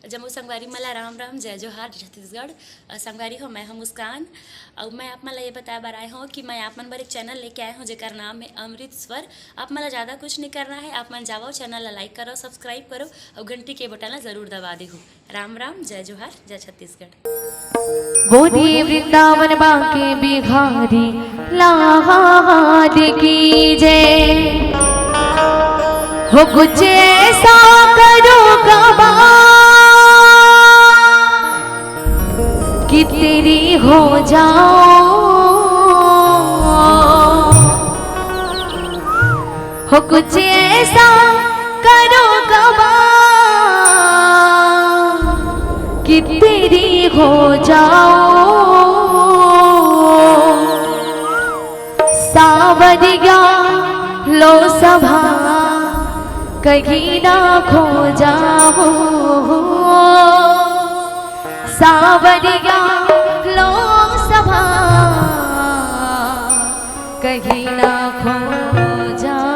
जम्मू संगवारी मला राम राम जय जोहार छत्तीसगढ़। संगवारी हो मैं हूँ मुस्कान और मैं आप मला ये बताया बार आए हूँ कि मैं आप मन बर एक चैनल लेके आए हूँ जेकर नाम है अमृत स्वर। आप मला ज़्यादा कुछ नहीं करना है, आप मन जाओ चैनल ला लाइक करो, सब्सक्राइब करो और घंटी के बटन ला जरूर दबा दे हो। राम राम जय जोहार जय छत्तीसगढ़। बोधी वृंदावन बांके बिहारी लाड की जय हो। कुछ ऐसा करो कबा कि तेरी हो जाओ हो। कुछ ऐसा करो कबा कि तेरी हो जाओ। सावरिया लो सभा कहीं ना खो जाओ। सावरिया लो सभा कहीं ना खो जाओ।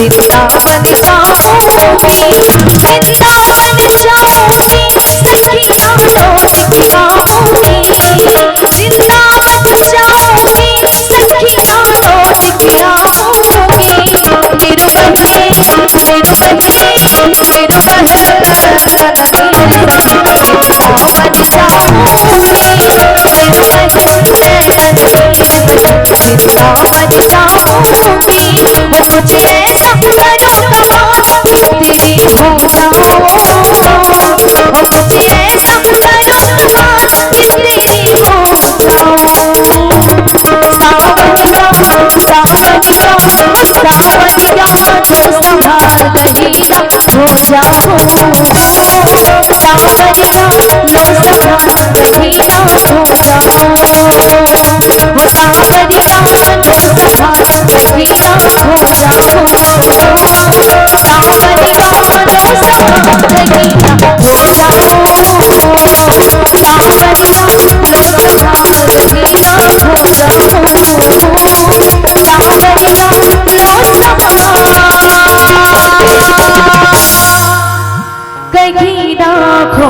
वृंदावन जाऊंगी, वृंदावन जाऊंगी, सखियाँ लौट के आऊंगी, वृंदावन जाऊंगी, सखियाँ लौट के आऊंगी, निर्बहे निर्बहे निर्बहे वृंदावन जाऊंगी, वृंदावन जाऊंगी, वो मुझे ऐसा करो कमाल तेरी हो जाऊं, वो मुझे ऐसा करो कमाल तेरी हो जाऊं, सावरिया सावरिया सावरिया तो संभाल गहीरा हो जाऊं, सावरिया लो संभाल गहीरा हो जाऊं, वो सावरिया लो संभाल गहीरा हो जाऊं, सावरिया लो संभाल गहीरा हो जाऊं, सावरिया लो संभाल गहीरा हो जाऊं, सावरिया लो संभाल गहीरा खो